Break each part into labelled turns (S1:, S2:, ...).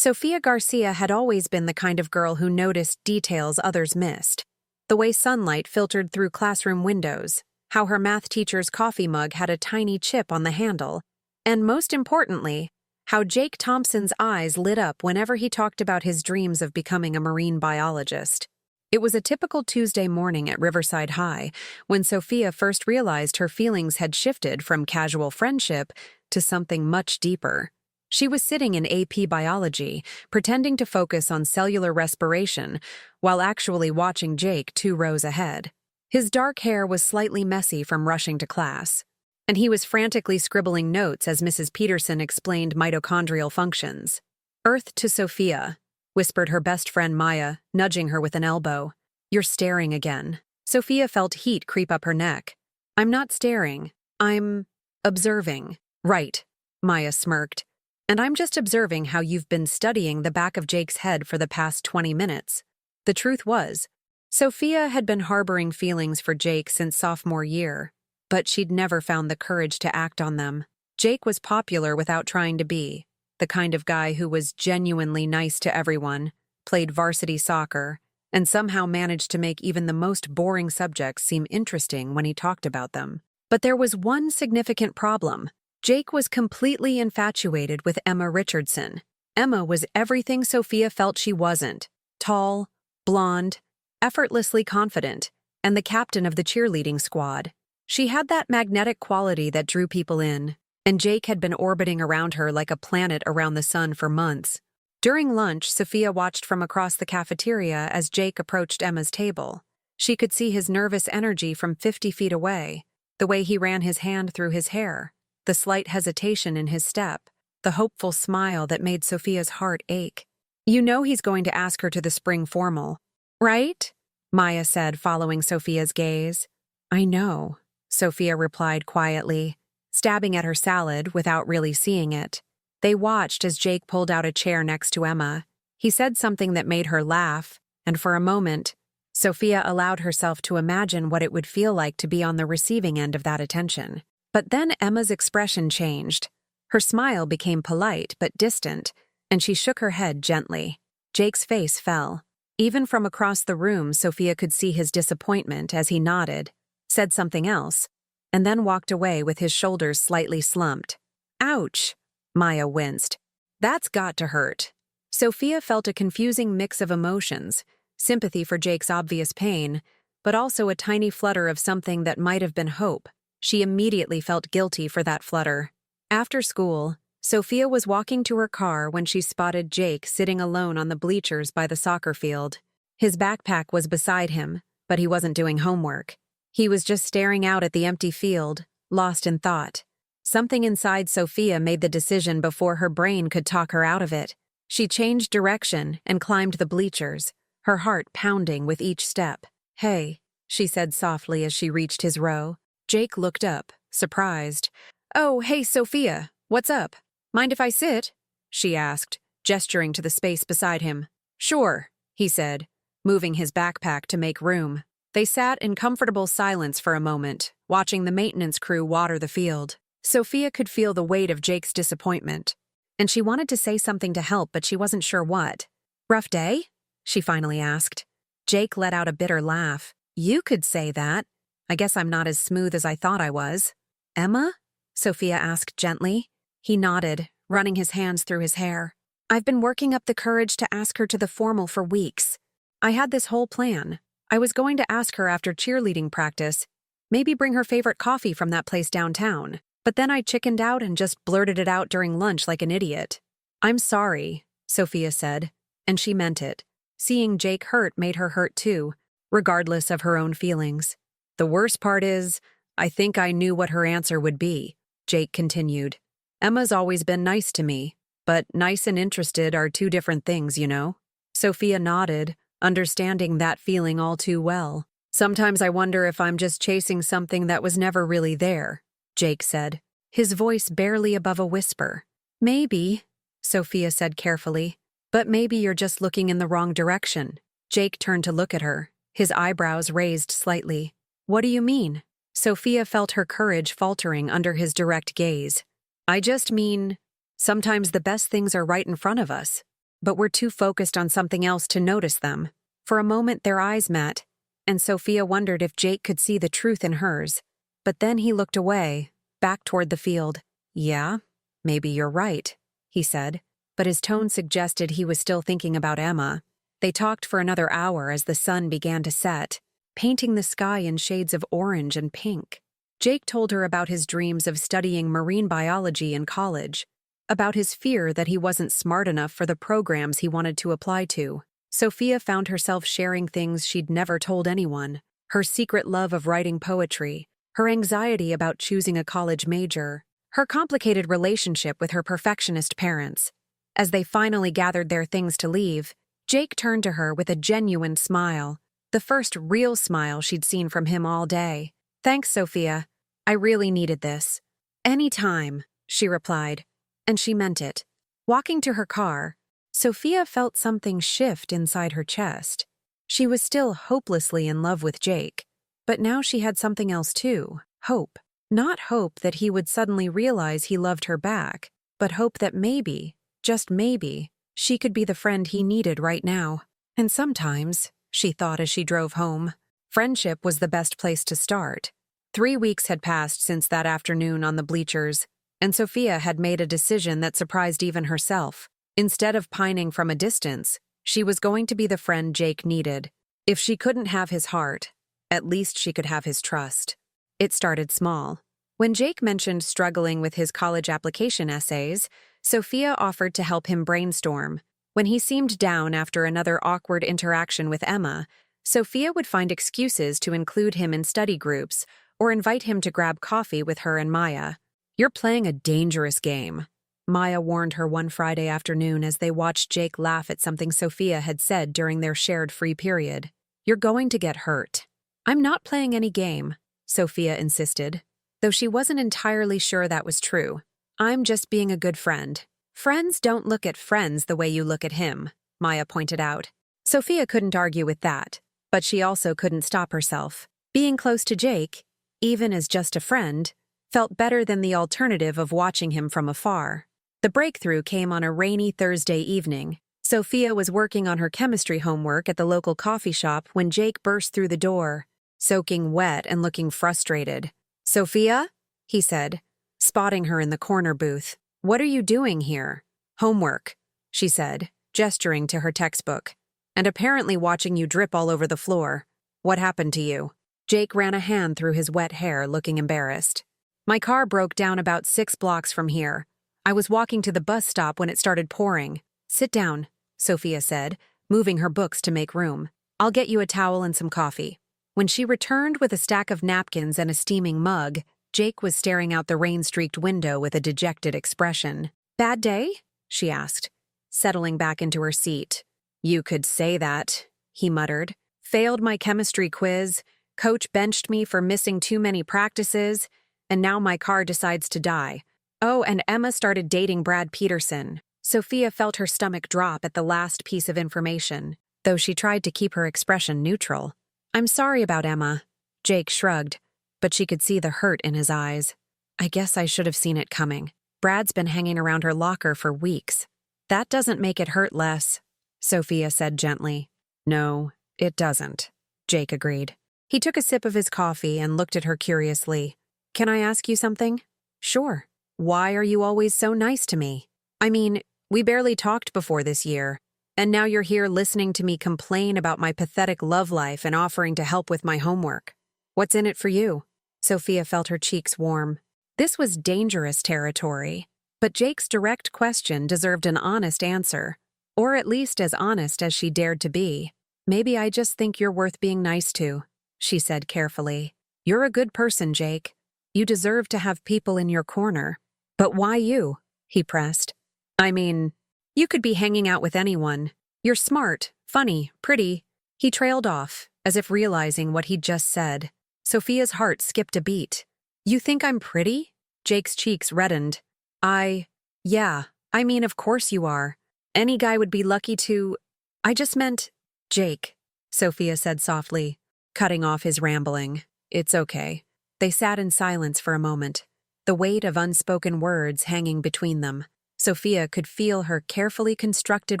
S1: Sophia Garcia had always been the kind of girl who noticed details others missed. The way sunlight filtered through classroom windows, how her math teacher's coffee mug had a tiny chip on the handle, and most importantly, how Jake Thompson's eyes lit up whenever he talked about his dreams of becoming a marine biologist. It was a typical Tuesday morning at Riverside High when Sophia first realized her feelings had shifted from casual friendship to something much deeper. She was sitting in AP Biology, pretending to focus on cellular respiration, while actually watching Jake 2 rows ahead. His dark hair was slightly messy from rushing to class, and he was frantically scribbling notes as Mrs. Peterson explained mitochondrial functions. "Earth to Sophia," whispered her best friend Maya, nudging her with an elbow. "You're staring again." Sophia felt heat creep up her neck. "I'm not staring. I'm observing." "Right," Maya smirked. "And I'm just observing how you've been studying the back of Jake's head for the past 20 minutes. The truth was, Sophia had been harboring feelings for Jake since sophomore year, but she'd never found the courage to act on them. Jake was popular without trying to be, the kind of guy who was genuinely nice to everyone, played varsity soccer, and somehow managed to make even the most boring subjects seem interesting when he talked about them. But there was one significant problem. Jake was completely infatuated with Emma Richardson. Emma was everything Sophia felt she wasn't: tall, blonde, effortlessly confident, and the captain of the cheerleading squad. She had that magnetic quality that drew people in, and Jake had been orbiting around her like a planet around the sun for months. During lunch, Sophia watched from across the cafeteria as Jake approached Emma's table. She could see his nervous energy from 50 feet away, the way he ran his hand through his hair, the slight hesitation in his step, the hopeful smile that made Sophia's heart ache. "You know he's going to ask her to the spring formal, right?" Maya said, following Sophia's gaze. "I know," Sophia replied quietly, stabbing at her salad without really seeing it. They watched as Jake pulled out a chair next to Emma. He said something that made her laugh, and for a moment, Sophia allowed herself to imagine what it would feel like to be on the receiving end of that attention. But then Emma's expression changed. Her smile became polite but distant, and she shook her head gently. Jake's face fell. Even from across the room, Sophia could see his disappointment as he nodded, said something else, and then walked away with his shoulders slightly slumped. "Ouch," Maya winced. "That's got to hurt." Sophia felt a confusing mix of emotions, sympathy for Jake's obvious pain, but also a tiny flutter of something that might have been hope. She immediately felt guilty for that flutter. After school, Sophia was walking to her car when she spotted Jake sitting alone on the bleachers by the soccer field. His backpack was beside him, but he wasn't doing homework. He was just staring out at the empty field, lost in thought. Something inside Sophia made the decision before her brain could talk her out of it. She changed direction and climbed the bleachers, her heart pounding with each step. "Hey," she said softly as she reached his row. Jake looked up, surprised. "Oh, hey, Sophia, what's up? Mind if I sit?" she asked, gesturing to the space beside him. "Sure," he said, moving his backpack to make room. They sat in comfortable silence for a moment, watching the maintenance crew water the field. Sophia could feel the weight of Jake's disappointment, and she wanted to say something to help, but she wasn't sure what. "Rough day?" she finally asked. Jake let out a bitter laugh. "You could say that. I guess I'm not as smooth as I thought I was." "Emma?" Sophia asked gently. He nodded, running his hands through his hair. "I've been working up the courage to ask her to the formal for weeks. I had this whole plan. I was going to ask her after cheerleading practice, maybe bring her favorite coffee from that place downtown. But then I chickened out and just blurted it out during lunch like an idiot." "I'm sorry," Sophia said, and she meant it. Seeing Jake hurt made her hurt too, regardless of her own feelings. "The worst part is, I think I knew what her answer would be," Jake continued. "Emma's always been nice to me, but nice and interested are 2 different things, you know?" Sophia nodded, understanding that feeling all too well. "Sometimes I wonder if I'm just chasing something that was never really there," Jake said, his voice barely above a whisper. "Maybe," Sophia said carefully, "but maybe you're just looking in the wrong direction." Jake turned to look at her, his eyebrows raised slightly. "What do you mean?" Sophia felt her courage faltering under his direct gaze. "I just mean, sometimes the best things are right in front of us. but were too focused on something else to notice them. For a moment their eyes met, and Sophia wondered if Jake could see the truth in hers. But then he looked away, back toward the field. "Yeah, maybe you're right," he said, but his tone suggested he was still thinking about Emma. They talked for another hour as the sun began to set, painting the sky in shades of orange and pink. Jake told her about his dreams of studying marine biology in college, about his fear that he wasn't smart enough for the programs he wanted to apply to. Sophia found herself sharing things she'd never told anyone: her secret love of writing poetry, her anxiety about choosing a college major, her complicated relationship with her perfectionist parents. As they finally gathered their things to leave, Jake turned to her with a genuine smile, the first real smile she'd seen from him all day. "Thanks, Sophia. I really needed this." "Anytime," she replied, and she meant it. Walking to her car, Sophia felt something shift inside her chest. She was still hopelessly in love with Jake, but now she had something else too: hope. Not hope that he would suddenly realize he loved her back, but hope that maybe, just maybe, she could be the friend he needed right now. And sometimes, she thought as she drove home, friendship was the best place to start. 3 weeks had passed since that afternoon on the bleachers, and Sophia had made a decision that surprised even herself. Instead of pining from a distance, she was going to be the friend Jake needed. If she couldn't have his heart, at least she could have his trust. It started small. When Jake mentioned struggling with his college application essays, Sophia offered to help him brainstorm. When he seemed down after another awkward interaction with Emma, Sophia would find excuses to include him in study groups or invite him to grab coffee with her and Maya. "You're playing a dangerous game," Maya warned her one Friday afternoon as they watched Jake laugh at something Sophia had said during their shared free period. "You're going to get hurt." "I'm not playing any game," Sophia insisted, though she wasn't entirely sure that was true. "I'm just being a good friend." "Friends don't look at friends the way you look at him," Maya pointed out. Sophia couldn't argue with that, but she also couldn't stop herself. Being close to Jake, even as just a friend, felt better than the alternative of watching him from afar. The breakthrough came on a rainy Thursday evening. Sophia was working on her chemistry homework at the local coffee shop when Jake burst through the door, soaking wet and looking frustrated. "Sophia?" he said, spotting her in the corner booth. "What are you doing here?" "Homework," she said, gesturing to her textbook. "And apparently watching you drip all over the floor. What happened to you?" Jake ran a hand through his wet hair, looking embarrassed. "My car broke down about 6 blocks from here. I was walking to the bus stop when it started pouring." "Sit down," Sophia said, moving her books to make room. "I'll get you a towel and some coffee." When she returned with a stack of napkins and a steaming mug, Jake was staring out the rain-streaked window with a dejected expression. "Bad day?" she asked, settling back into her seat. "You could say that," he muttered. "Failed my chemistry quiz, coach benched me for missing too many practices, and now my car decides to die. Oh, and Emma started dating Brad Peterson." Sophia felt her stomach drop at the last piece of information, though she tried to keep her expression neutral. "I'm sorry about Emma," Jake shrugged, but she could see the hurt in his eyes. "I guess I should have seen it coming. Brad's been hanging around her locker for weeks." "That doesn't make it hurt less," Sophia said gently. "No, it doesn't," Jake agreed. He took a sip of his coffee and looked at her curiously. "Can I ask you something?" "Sure. Why are you always so nice to me? I mean, we barely talked before this year, and now you're here listening to me complain about my pathetic love life and offering to help with my homework. What's in it for you?" Sophia felt her cheeks warm. This was dangerous territory, but Jake's direct question deserved an honest answer, or at least as honest as she dared to be. "Maybe I just think you're worth being nice to," she said carefully. "You're a good person, Jake. You deserve to have people in your corner." "But why you?" he pressed. "I mean, you could be hanging out with anyone. You're smart, funny, pretty." He trailed off, as if realizing what he'd just said. Sophia's heart skipped a beat. "You think I'm pretty?" Jake's cheeks reddened. Yeah, I mean, of course you are. Any guy would be lucky to—" "I just meant—" "Jake," Sophia said softly, cutting off his rambling. "It's okay." They sat in silence for a moment, the weight of unspoken words hanging between them. Sophia could feel her carefully constructed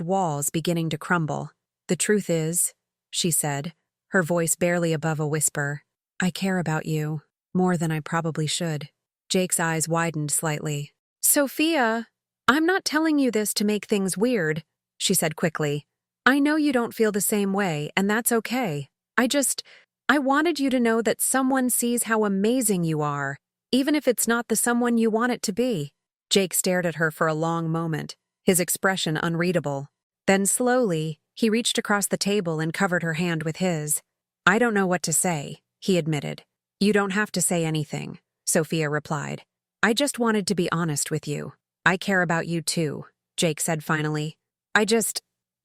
S1: walls beginning to crumble. "The truth is," she said, her voice barely above a whisper, "I care about you more than I probably should." Jake's eyes widened slightly. "Sophia, I'm not telling you this to make things weird," she said quickly. "I know you don't feel the same way, and that's okay. I wanted you to know that someone sees how amazing you are, even if it's not the someone you want it to be." Jake stared at her for a long moment, his expression unreadable. Then slowly, he reached across the table and covered her hand with his. "I don't know what to say," he admitted. "You don't have to say anything," Sophia replied. "I just wanted to be honest with you. I care about you too," Jake said finally.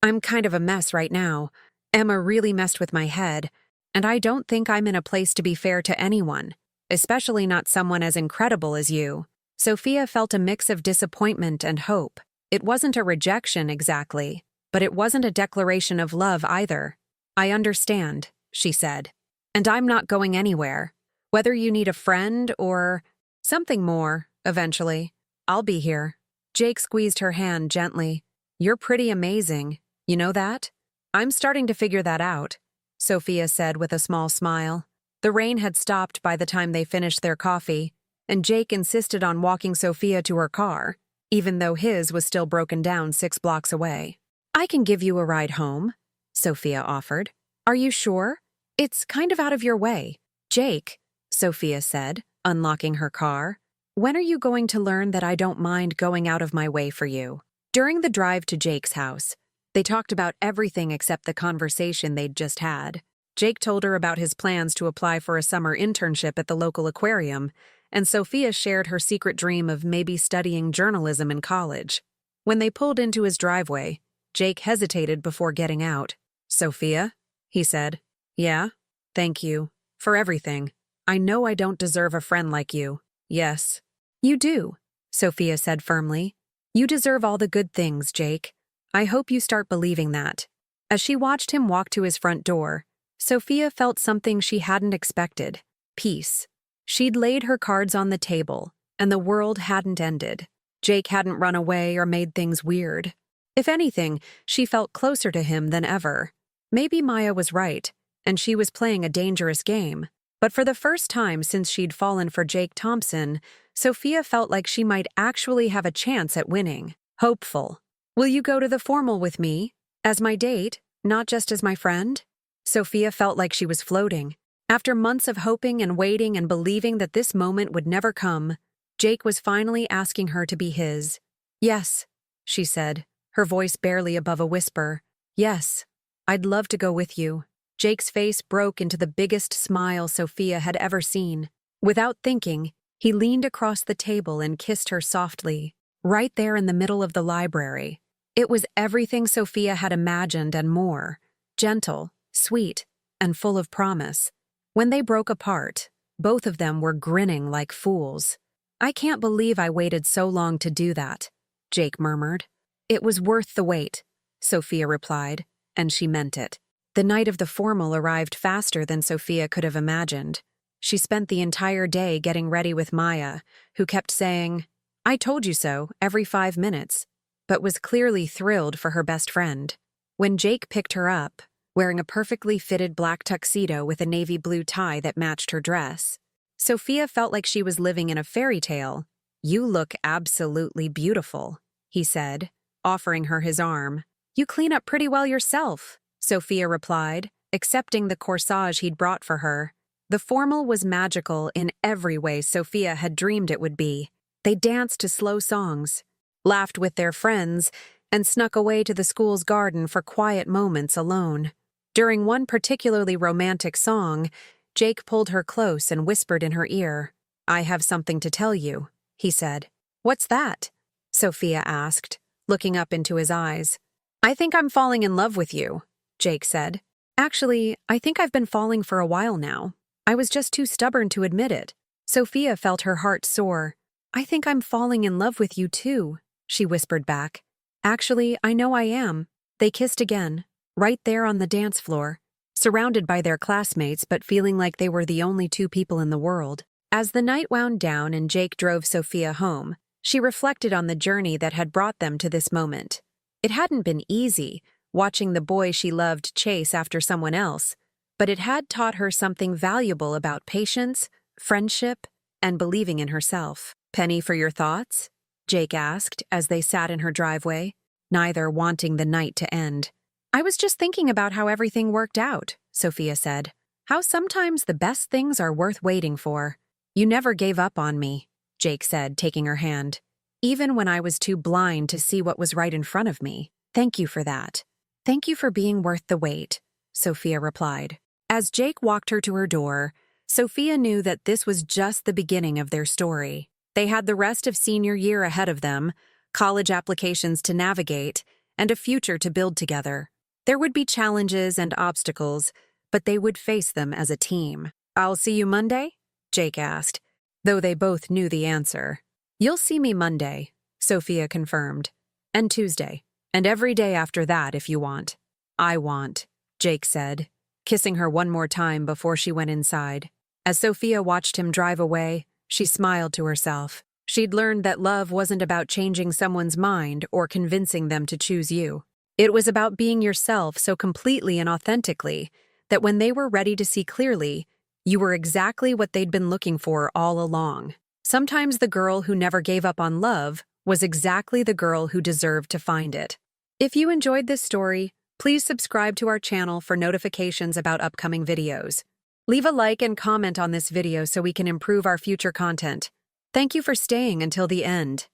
S1: I'm kind of a mess right now. Emma really messed with my head, and I don't think I'm in a place to be fair to anyone, especially not someone as incredible as you." Sophia felt a mix of disappointment and hope. It wasn't a rejection exactly, but it wasn't a declaration of love either. "I understand," she said. "And I'm not going anywhere. Whether you need a friend or something more, eventually, I'll be here." Jake squeezed her hand gently. "You're pretty amazing. You know that?" "I'm starting to figure that out," Sophia said with a small smile. The rain had stopped by the time they finished their coffee, and Jake insisted on walking Sophia to her car, even though his was still broken down 6 blocks away. "I can give you a ride home," Sophia offered. "Are you sure? It's kind of out of your way." "Jake," Sophia said, unlocking her car, "when are you going to learn that I don't mind going out of my way for you?" During the drive to Jake's house, they talked about everything except the conversation they'd just had. Jake told her about his plans to apply for a summer internship at the local aquarium, and Sophia shared her secret dream of maybe studying journalism in college. When they pulled into his driveway, Jake hesitated before getting out. "Sophia?" he said. "Yeah? Thank you. For everything. I know I don't deserve a friend like you." "Yes." "You do," Sophia said firmly. "You deserve all the good things, Jake. I hope you start believing that." As she watched him walk to his front door, Sophia felt something she hadn't expected: peace. She'd laid her cards on the table, and the world hadn't ended. Jake hadn't run away or made things weird. If anything, she felt closer to him than ever. Maybe Maya was right, and she was playing a dangerous game. But for the first time since she'd fallen for Jake Thompson, Sophia felt like she might actually have a chance at winning. Hopeful. "Will you go to the formal with me? As my date, not just as my friend?" Sophia felt like she was floating. After months of hoping and waiting and believing that this moment would never come, Jake was finally asking her to be his. "Yes," she said, her voice barely above a whisper. "Yes, I'd love to go with you." Jake's face broke into the biggest smile Sophia had ever seen. Without thinking, he leaned across the table and kissed her softly, right there in the middle of the library. It was everything Sophia had imagined and more: gentle, sweet, and full of promise. When they broke apart, both of them were grinning like fools. "I can't believe I waited so long to do that," Jake murmured. "It was worth the wait," Sophia replied, and she meant it. The night of the formal arrived faster than Sophia could have imagined. She spent the entire day getting ready with Maya, who kept saying, "I told you so," every 5 minutes, but was clearly thrilled for her best friend. When Jake picked her up, wearing a perfectly fitted black tuxedo with a navy blue tie that matched her dress, Sophia felt like she was living in a fairy tale. "You look absolutely beautiful," he said, offering her his arm. "You clean up pretty well yourself," Sophia replied, accepting the corsage he'd brought for her. The formal was magical in every way Sophia had dreamed it would be. They danced to slow songs, laughed with their friends, and snuck away to the school's garden for quiet moments alone. During one particularly romantic song, Jake pulled her close and whispered in her ear. "I have something to tell you," he said. "What's that?" Sophia asked, looking up into his eyes. "I think I'm falling in love with you," Jake said. "Actually, I think I've been falling for a while now. I was just too stubborn to admit it." Sophia felt her heart soar. "I think I'm falling in love with you too," she whispered back. "Actually, I know I am." They kissed again, right there on the dance floor, surrounded by their classmates but feeling like they were the only 2 people in the world. As the night wound down and Jake drove Sophia home, She reflected on the journey that had brought them to this moment. It hadn't been easy, watching the boy she loved chase after someone else, but it had taught her something valuable about patience, friendship, and believing in herself. "Penny for your thoughts?" Jake asked as they sat in her driveway, neither wanting the night to end. "I was just thinking about how everything worked out," Sophia said. "How sometimes the best things are worth waiting for." "You never gave up on me," Jake said, taking her hand. "Even when I was too blind to see what was right in front of me. Thank you for that." "Thank you for being worth the wait," Sophia replied. As Jake walked her to her door, Sophia knew that this was just the beginning of their story. They had the rest of senior year ahead of them, college applications to navigate, and a future to build together. There would be challenges and obstacles, but they would face them as a team. "I'll see you Monday?" Jake asked, though they both knew the answer. "You'll see me Monday," Sophia confirmed, "and Tuesday, and every day after that if you want." "I want," Jake said, kissing her one more time before she went inside. As Sophia watched him drive away, she smiled to herself. She'd learned that love wasn't about changing someone's mind or convincing them to choose you. It was about being yourself so completely and authentically that when they were ready to see clearly, you were exactly what they'd been looking for all along. Sometimes the girl who never gave up on love was exactly the girl who deserved to find it. If you enjoyed this story, please subscribe to our channel for notifications about upcoming videos. Leave a like and comment on this video so we can improve our future content. Thank you for staying until the end.